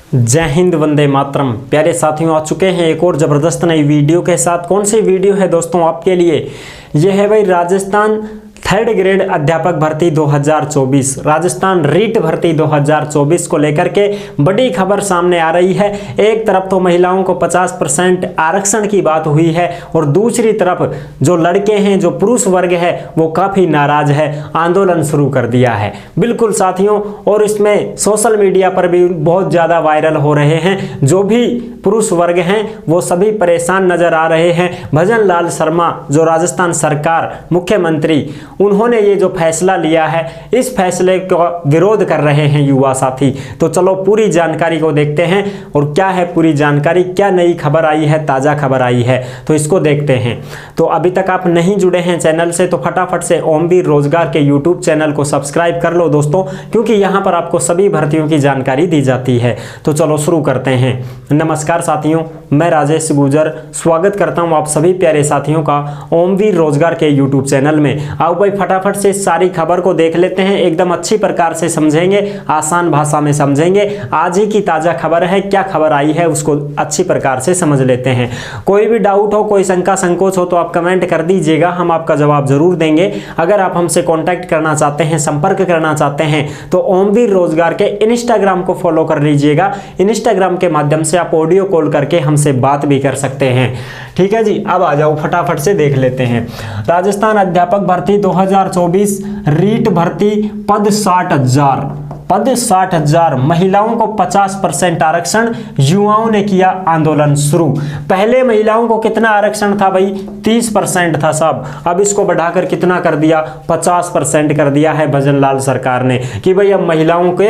जय हिंद, वंदे मातरम। प्यारे साथियों, आ चुके हैं एक और ज़बरदस्त नई वीडियो के साथ। कौन सी वीडियो है दोस्तों आपके लिए? यह है भाई राजस्थान थर्ड ग्रेड अध्यापक भर्ती 2024, राजस्थान रीट भर्ती 2024 को लेकर के बड़ी खबर सामने आ रही है। एक तरफ तो महिलाओं को 50% आरक्षण की बात हुई है और दूसरी तरफ जो लड़के हैं, जो पुरुष वर्ग है, वो काफ़ी नाराज है, आंदोलन शुरू कर दिया है। बिल्कुल साथियों, और इसमें सोशल मीडिया पर भी बहुत ज़्यादा वायरल हो रहे हैं। जो भी पुरुष वर्ग हैं वो सभी परेशान नजर आ रहे हैं। भजन लाल शर्मा, जो राजस्थान सरकार मुख्यमंत्री, उन्होंने ये जो फैसला लिया है, इस फैसले का विरोध कर रहे हैं युवा साथी। तो चलो पूरी जानकारी को देखते हैं। और क्या है पूरी जानकारी, क्या नई खबर आई है, ताज़ा खबर आई है, तो इसको देखते हैं। तो अभी तक आप नहीं जुड़े हैं चैनल से तो फटाफट से ओमवीर रोजगार के यूट्यूब चैनल को सब्सक्राइब कर लो दोस्तों, क्योंकि यहाँ पर आपको सभी भर्तियों की जानकारी दी जाती है। तो चलो शुरू करते हैं। नमस्कार साथियों, मैं राजेश गुजर स्वागत करता हूँ आप सभी प्यारे साथियों का ओमवीर रोजगार के यूट्यूब चैनल में। आओ भाई फटाफट से सारी खबर को देख लेते हैं, एकदम अच्छी प्रकार से समझेंगे, आसान भाषा में समझेंगे। आज ही की ताज़ा खबर है, क्या खबर आई है उसको अच्छी प्रकार से समझ लेते हैं। कोई भी डाउट हो, कोई शंका संकोच हो तो आप कमेंट कर दीजिएगा, हम आपका जवाब जरूर देंगे। अगर आप हमसे कॉन्टैक्ट करना चाहते हैं, संपर्क करना चाहते हैं, तो ओमवीर रोजगार के इंस्टाग्राम को फॉलो कर लीजिएगा। इंस्टाग्राम के माध्यम से आप ऑडियो कॉल करके हमसे बात भी कर सकते हैं। ठीक है जी, अब आ जाओ फटाफट से देख लेते हैं। राजस्थान अध्यापक भर्ती 2024 रीट भर्ती, पद 60,000, महिलाओं को 50% आरक्षण, युवाओं ने किया आंदोलन शुरू। पहले महिलाओं को कितना आरक्षण था भाई? 30% था सब। अब इसको बढ़ाकर कितना कर दिया? 50% कर दिया है भजन लाल सरकार ने, कि भाई अब महिलाओं के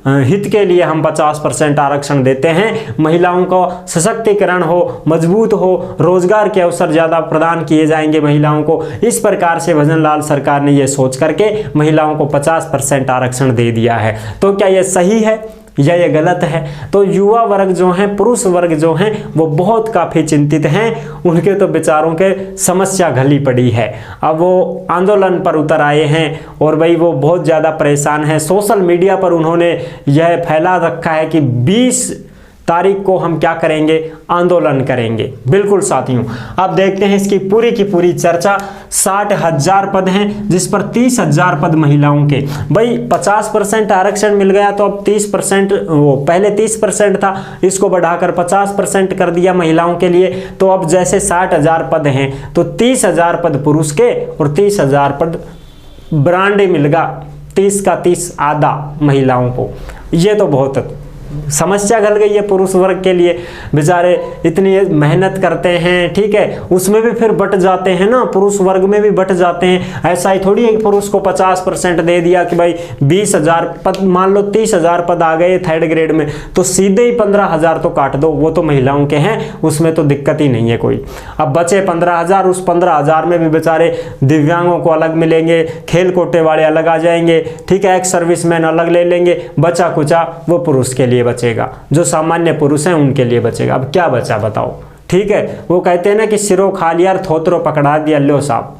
हित के लिए हम 50% आरक्षण देते हैं। महिलाओं को सशक्तिकरण हो, मजबूत हो, रोजगार के अवसर ज्यादा प्रदान किए जाएंगे महिलाओं को। इस प्रकार से भजन लाल सरकार ने यह सोच करके महिलाओं को 50% आरक्षण दे दिया है। तो क्या यह सही है या ये गलत है? तो युवा वर्ग जो हैं, पुरुष वर्ग जो हैं, वो बहुत काफ़ी चिंतित हैं। उनके तो बेचारों के समस्या घली पड़ी है। अब वो आंदोलन पर उतर आए हैं और भाई वो बहुत ज़्यादा परेशान हैं। सोशल मीडिया पर उन्होंने यह फैला रखा है कि 20 तारीख को हम क्या करेंगे? आंदोलन करेंगे। बिल्कुल साथियों, अब देखते हैं इसकी पूरी की पूरी चर्चा। 60,000 पद हैं, जिस पर 30,000 पद महिलाओं के। भाई 50% आरक्षण मिल गया तो अब 30%, वो पहले 30% था, इसको बढ़ाकर 50% कर दिया महिलाओं के लिए। तो अब जैसे 60,000 पद हैं तो 30,000 पद पुरुष के और 30,000 पद ब्रांडे मिलेगा, 30 का 30 आधा महिलाओं को। ये तो बहुत समस्या गल गई है पुरुष वर्ग के लिए। बेचारे इतनी मेहनत करते हैं, ठीक है, उसमें भी फिर बट जाते हैं ना, पुरुष वर्ग में भी बट जाते हैं। ऐसा ही थोड़ी है कि पुरुष को 50% दे दिया कि भाई 20,000 पद, मान लो 30,000 पद आ गए थर्ड ग्रेड में, तो सीधे ही 15,000 तो काट दो, वो तो महिलाओं के हैं, उसमें तो दिक्कत ही नहीं है कोई। अब बचे 15,000, उस 15,000 में भी बेचारे दिव्यांगों को अलग मिलेंगे, खेल कोटे वाले अलग आ जाएंगे, ठीक है, एक्स सर्विसमैन अलग ले लेंगे, बचा कुचा वो पुरुष के लिए बचेगा, जो सामान्य पुरुष हैं उनके लिए बचेगा। अब क्या बचा बताओ? ठीक है, वो कहते हैं ना कि सिरों खा लिया, थोतरो पकड़ा दिया, लो साहब।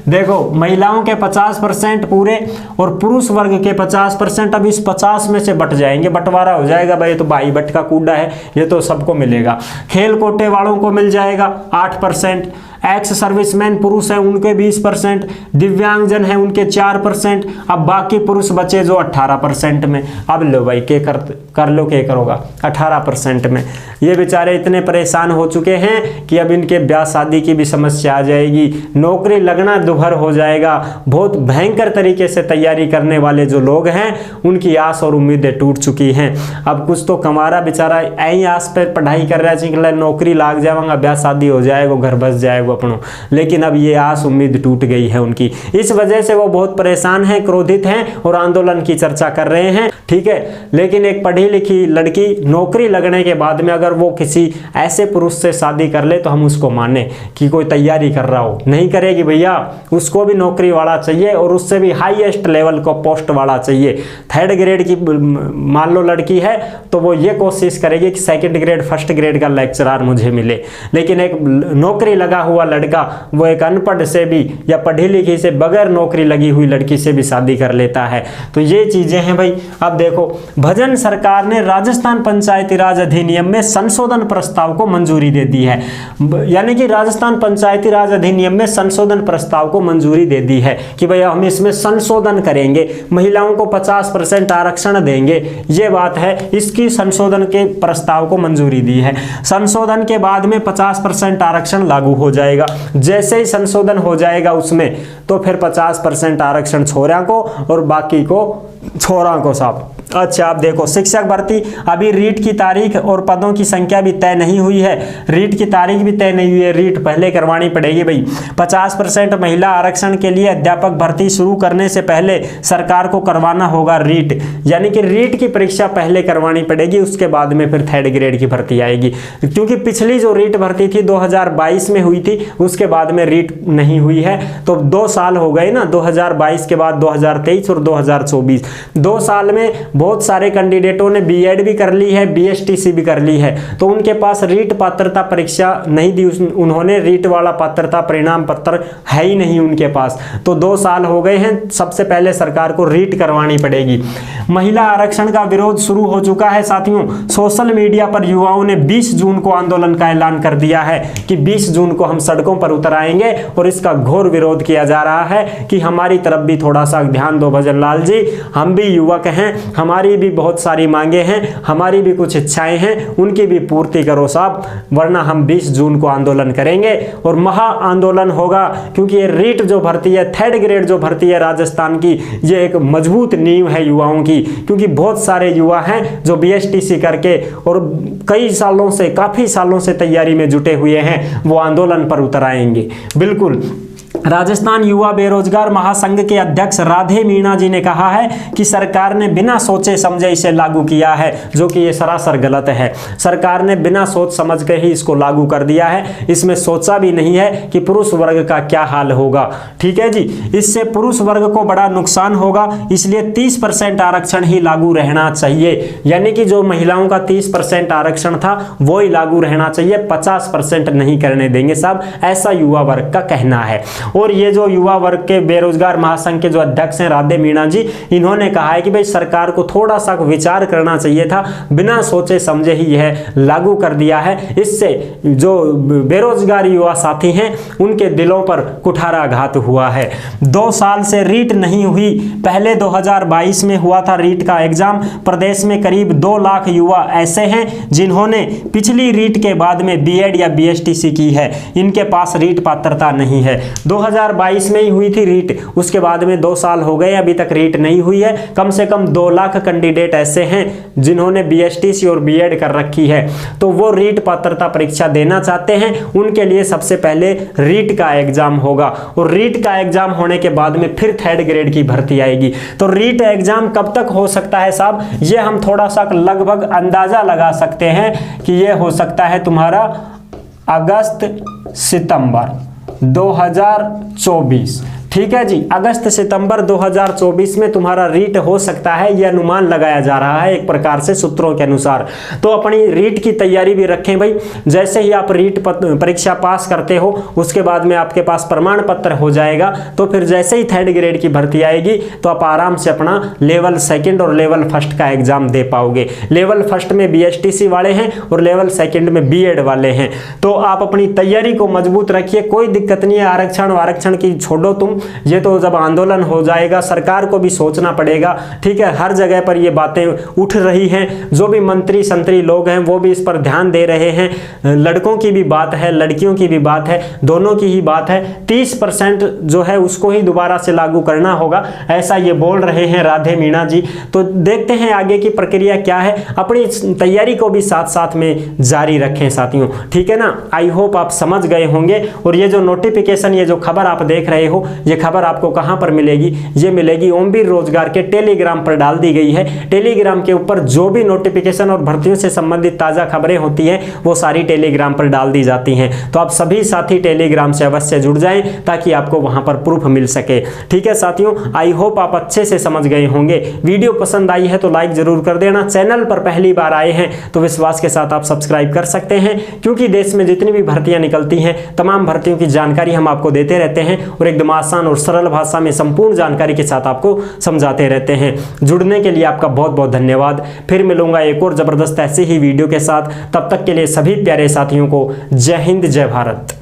देखो, महिलाओं के 50% पूरे और पुरुष वर्ग के 50%। अब इस 50 में से बट जाएंगे, बंटवारा हो जाएगा भाई, तो भाई बट का कूड़ा है, ये तो सबको मिलेगा। खेल कोटे वालों को मिल जाएगा 8%, एक्स सर्विसमैन पुरुष है उनके 20%, दिव्यांगजन है उनके 4%। अब बाकी पुरुष बचे जो 18% में। अब लो भाई के कर लो, के करोगा 18% में। ये बेचारे इतने परेशान हो चुके हैं कि अब इनके ब्याह शादी की भी समस्या आ जाएगी, नौकरी लगना दुभर हो जाएगा। बहुत भयंकर तरीके से तैयारी करने वाले जो लोग हैं उनकी आस और उम्मीदें टूट चुकी हैं। अब कुछ तो कमारा बेचारा यही आस पर पढ़ाई कर रहा है कि नौकरी लाग जाएगा, ब्याह शादी हो जाएगा, घर बस जाएगा अपनों, लेकिन अब ये आस उम्मीद टूट गई है उनकी। इस वजह से वो बहुत परेशान हैं, क्रोधित हैं और आंदोलन की चर्चा कर रहे हैं, ठीक है। लेकिन एक पढ़ी लिखी लड़की नौकरी लगने के बाद में अगर वो किसी ऐसे पुरुष से शादी कर ले तो हम उसको माने कि कोई तैयारी कर रहा हो। नहीं करेगी भैया, उसको भी नौकरी वाला चाहिए और उससे भी हाईएस्ट लेवल का पोस्ट वाला चाहिए। थर्ड ग्रेड की मान लो लड़की है तो वो ये कोशिश करेगी कि सेकंड ग्रेड फर्स्ट ग्रेड का लेक्चरर मुझे मिले, लेकिन एक नौकरी लगा हुआ हुआ लड़का वो एक अनपढ़ से भी या पढ़ी लिखी से बगैर नौकरी लगी हुई लड़की से भी शादी कर लेता है। तो ये चीजें हैं भाई। अब देखो, भजन सरकार ने राजस्थान पंचायती राज अधिनियम में संशोधन प्रस्ताव को मंजूरी दे दी है। यानी कि राजस्थान पंचायती राज अधिनियम में संशोधन प्रस्ताव को मंजूरी दे दी है कि भाई हम इसमें संशोधन करेंगे, महिलाओं को 50% आरक्षण देंगे, ये बात है। इसकी संशोधन के प्रस्ताव को मंजूरी दी है। संशोधन के बाद में 50% आरक्षण लागू हो जाएगा। जैसे ही संशोधन हो जाएगा उसमें, तो फिर 50% आरक्षण छोरा को और बाकी को छोरा को साहब। अच्छा, आप देखो, शिक्षक भर्ती अभी रीट की तारीख और पदों की संख्या भी तय नहीं हुई है। रीट की तारीख भी तय नहीं हुई है, रीट पहले करवानी पड़ेगी भाई। 50% महिला आरक्षण के लिए अध्यापक भर्ती शुरू करने से पहले सरकार को करवाना होगा रीट, यानी कि रीट की परीक्षा पहले करवानी पड़ेगी, उसके बाद में फिर 3rd ग्रेड की भर्ती आएगी। क्योंकि पिछली जो रीट भर्ती थी 2022 में हुई थी, उसके बाद में रीट नहीं हुई है। तो 2 साल हो गए ना, 2022 के बाद 2023 और 2024, 2 साल में बहुत सारे कैंडिडेटों ने बीएड भी कर ली है, बीएसटीसी भी कर ली है, तो उनके पास रीट पात्रता परीक्षा नहीं दी। उन्होंने रीट वाला पात्रता परिणाम पत्र है ही नहीं उनके पास। तो 2 साल हो गए हैं, सबसे पहले सरकार को रीट करवानी पड़ेगी। महिला आरक्षण का विरोध शुरू हो चुका है साथियों। सोशल मीडिया पर युवाओं ने 20 जून को आंदोलन का ऐलान कर दिया है कि 20 जून को हम सड़कों पर उतर आएंगे और इसका घोर विरोध किया जा रहा है कि हमारी तरफ भी थोड़ा सा ध्यान दो भजन लाल जी, हम भी युवक हैं, हमारी भी बहुत सारी मांगे हैं, हमारी भी कुछ इच्छाएं हैं, उनकी भी पूर्ति करो साहब, वरना हम 20 जून को आंदोलन करेंगे और महा आंदोलन होगा। क्योंकि ये रीट जो भर्ती है, 3rd ग्रेड जो भर्ती है राजस्थान की, ये एक मजबूत नींव है युवाओं की। क्योंकि बहुत सारे युवा हैं जो बीएसटीसी करके और कई सालों से, काफी सालों से तैयारी में जुटे हुए हैं, वो आंदोलन पर उतर आएंगे बिल्कुल। राजस्थान युवा बेरोजगार महासंघ के अध्यक्ष राधे मीणा जी ने कहा है कि सरकार ने बिना सोचे समझे इसे लागू किया है, जो कि ये सरासर गलत है। सरकार ने बिना सोच समझ के ही इसको लागू कर दिया है। इसमें सोचा भी नहीं है कि पुरुष वर्ग का क्या हाल होगा। ठीक है जी, इससे पुरुष वर्ग को बड़ा नुकसान होगा, इसलिए 30% आरक्षण ही लागू रहना चाहिए। यानी कि जो महिलाओं का 30% आरक्षण था वो ही लागू रहना चाहिए, 50% नहीं करने देंगे साहब, ऐसा युवा वर्ग का कहना है। और ये जो युवा वर्ग के बेरोजगार महासंघ के जो अध्यक्ष हैं राधे मीणा जी, इन्होंने कहा है कि भाई सरकार को थोड़ा सा विचार करना चाहिए था, बिना सोचे समझे ही यह लागू कर दिया है। इससे जो बेरोजगार युवा साथी हैं उनके दिलों पर कुठाराघात हुआ है। 2 साल से रीट नहीं हुई, पहले 2022 में हुआ था रीट का एग्जाम। प्रदेश में करीब 2 लाख युवा ऐसे हैं जिन्होंने पिछली रीट के बाद में बीएड या बीएसटीसी की है, इनके पास रीट पात्रता नहीं है। 2022 में ही हुई थी रीट, उसके बाद में 2 साल हो गए, अभी तक रीट नहीं हुई है। कम से कम 2 लाख कैंडिडेट ऐसे हैं जिन्होंने बीएसटीसी और बीएड कर रखी है, तो वो रीट पात्रता परीक्षा देना चाहते हैं। उनके लिए सबसे पहले रीट का एग्जाम होगा और रीट का एग्जाम होने के बाद में फिर 3rd ग्रेड की भर्ती आएगी। तो रीट एग्जाम कब तक हो सकता है साहब, ये हम थोड़ा सा लगभग अंदाजा लगा सकते हैं कि ये हो सकता है तुम्हारा अगस्त सितंबर 2024। ठीक है जी, अगस्त सितंबर 2024 में तुम्हारा रीट हो सकता है, यह अनुमान लगाया जा रहा है एक प्रकार से सूत्रों के अनुसार। तो अपनी रीट की तैयारी भी रखें भाई। जैसे ही आप रीट परीक्षा पास करते हो उसके बाद में आपके पास प्रमाण पत्र हो जाएगा, तो फिर जैसे ही 3rd ग्रेड की भर्ती आएगी तो आप आराम से अपना लेवल 2 और लेवल 1 का एग्जाम दे पाओगे। लेवल 1 में बीएसटीसी वाले हैं और लेवल 2 में बीएड वाले हैं। तो आप अपनी तैयारी को मजबूत रखिए, कोई दिक्कत नहीं है। आरक्षण की छोड़ो तुम, ये तो जब आंदोलन हो जाएगा सरकार को भी सोचना पड़ेगा। ठीक है, हर जगह पर ये बातें उठ रही हैं, जो भी मंत्री संतरी लोग हैं वो भी इस पर ध्यान दे रहे हैं। लड़कों की भी बात है, लड़कियों की भी बात है, दोनों की ही बात है। 30% जो है उसको ही दोबारा से लागू करना होगा, ऐसा ये बोल रहे हैं राधे मीणा जी। तो देखते हैं आगे की प्रक्रिया क्या है। अपनी तैयारी को भी साथ साथ में जारी रखें साथियों, ठीक है ना। आई होप आप समझ गए होंगे। और ये जो नोटिफिकेशन, ये जो खबर आप देख रहे हो, ये ये खबर आपको कहां पर मिलेगी? ये मिलेगी ओमवीर रोजगार के टेलीग्राम पर डाल दी गई है। टेलीग्राम के ऊपर जो भी नोटिफिकेशन और भर्तियों से संबंधित ताजा खबरें होती हैं वो सारी टेलीग्राम पर डाल दी जाती हैं। तो आप सभी साथी टेलीग्राम से अवश्य जुड़ जाएं ताकि आपको वहां पर प्रूफ मिल सके। ठीक है साथियों, आई होप आप अच्छे से समझ गए होंगे। वीडियो पसंद आई है तो लाइक जरूर कर देना। चैनल पर पहली बार आए हैं तो विश्वास के साथ आप सब्सक्राइब कर सकते हैं, क्योंकि देश में जितनी भी भर्तियां निकलती हैं तमाम भर्तियों की जानकारी हम आपको देते रहते हैं और एकदम आसान और सरल भाषा में संपूर्ण जानकारी के साथ आपको समझाते रहते हैं। जुड़ने के लिए आपका बहुत बहुत धन्यवाद। फिर मिलूंगा एक और जबरदस्त ऐसी ही वीडियो के साथ। तब तक के लिए सभी प्यारे साथियों को जय हिंद, जय भारत।